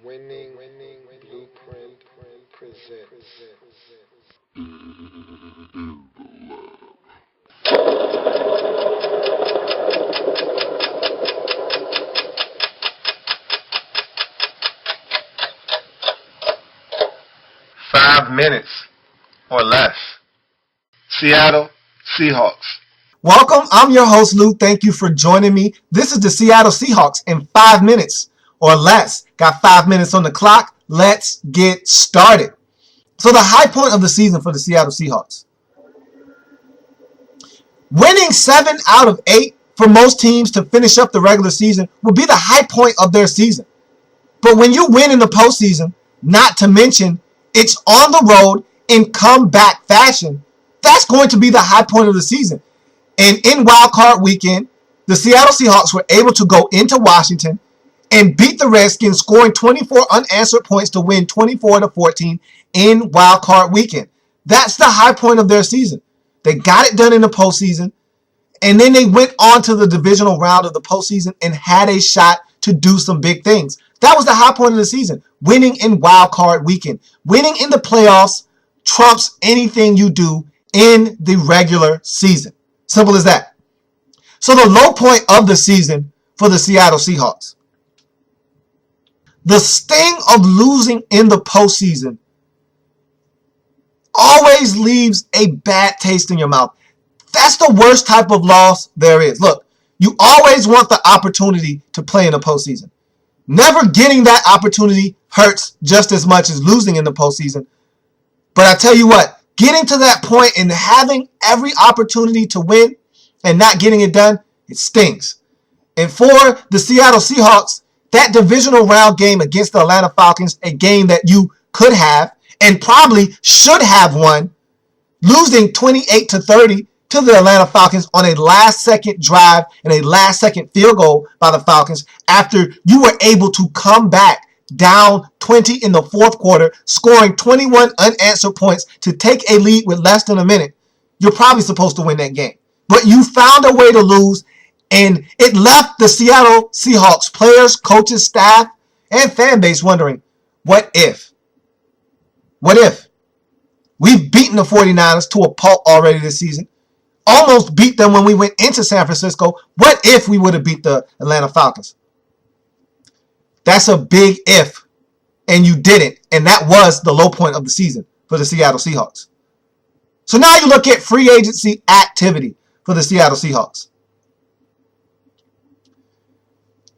Winning Blueprint presents. 5 minutes or less. Seattle Seahawks. Welcome. I'm your host, Lou. Thank you for joining me. This is the Seattle Seahawks in 5 minutes or less. Got 5 minutes on the clock. Let's get started. So the high point of the season for the Seattle Seahawks. Winning 7 out of 8 for most teams to finish up the regular season would be the high point of their season. But when you win in the postseason, not to mention it's on the road in comeback fashion, that's going to be the high point of the season. And in Wild Card Weekend, the Seattle Seahawks were able to go into Washington and beat the Redskins, scoring 24 unanswered points to win 24-14 in Wild Card Weekend. That's the high point of their season. They got it done in the postseason, and then they went on to the divisional round of the postseason and had a shot to do some big things. That was the high point of the season, winning in Wild Card Weekend. Winning in the playoffs trumps anything you do in the regular season. Simple as that. So the low point of the season for the Seattle Seahawks. The sting of losing in the postseason always leaves a bad taste in your mouth. That's the worst type of loss there is. Look, you always want the opportunity to play in the postseason. Never getting that opportunity hurts just as much as losing in the postseason. But I tell you what, getting to that point and having every opportunity to win and not getting it done, it stings. And for the Seattle Seahawks, that divisional round game against the Atlanta Falcons, a game that you could have and probably should have won, losing 28-30 to the Atlanta Falcons on a last-second drive and a last-second field goal by the Falcons after you were able to come back down 20 in the fourth quarter, scoring 21 unanswered points to take a lead with less than a minute. You're probably supposed to win that game. But you found a way to lose, and it left the Seattle Seahawks players, coaches, staff, and fan base wondering, what if? What if? We've beaten the 49ers to a pulp already this season. Almost beat them when we went into San Francisco. What if we would have beat the Atlanta Falcons? That's a big if, and you didn't, and that was the low point of the season for the Seattle Seahawks. So now you look at free agency activity for the Seattle Seahawks.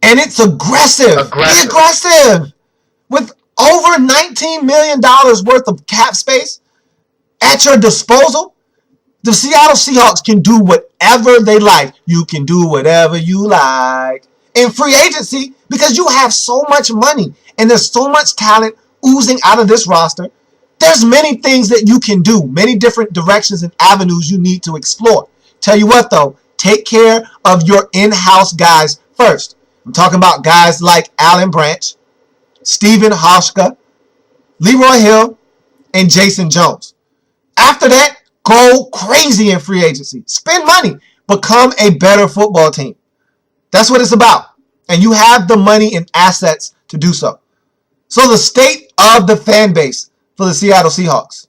And it's aggressive. Be aggressive. With over $19 million worth of cap space at your disposal, the Seattle Seahawks can do whatever they like. You can do whatever you like in free agency because you have so much money and there's so much talent oozing out of this roster. There's many things that you can do, many different directions and avenues you need to explore. Tell you what, though, take care of your in-house guys first. I'm talking about guys like Alan Branch, Stephen Hauschka, Leroy Hill, and Jason Jones. After that, go crazy in free agency. Spend money. Become a better football team. That's what it's about. And you have the money and assets to do so. So the state of the fan base for the Seattle Seahawks.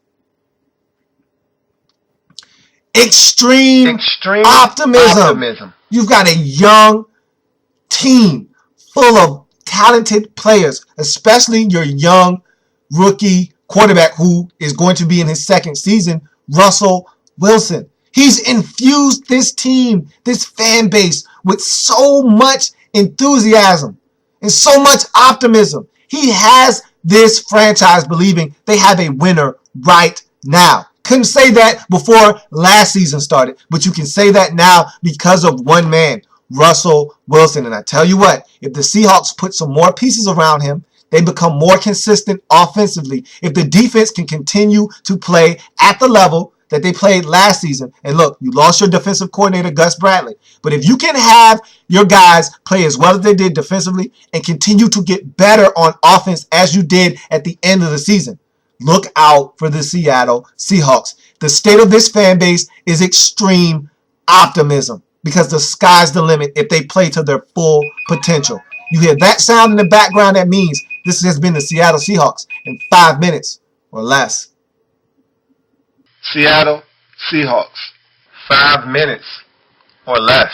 Extreme optimism. You've got a young team full of talented players, especially your young rookie quarterback who is going to be in his second season, Russell Wilson. He's infused this team, this fan base, with so much enthusiasm and so much optimism. He has this franchise believing they have a winner right now. Couldn't say that before last season started, but you can say that now because of one man, Russell Wilson. And I tell you what, if the Seahawks put some more pieces around him, they become more consistent offensively. If the defense can continue to play at the level that they played last season, and look, you lost your defensive coordinator, Gus Bradley, but if you can have your guys play as well as they did defensively and continue to get better on offense as you did at the end of the season, look out for the Seattle Seahawks. The state of this fan base is extreme optimism because the sky's the limit if they play to their full potential. You hear that sound in the background, that means This has been the Seattle Seahawks in 5 minutes or less. Seattle Seahawks. 5 minutes or less.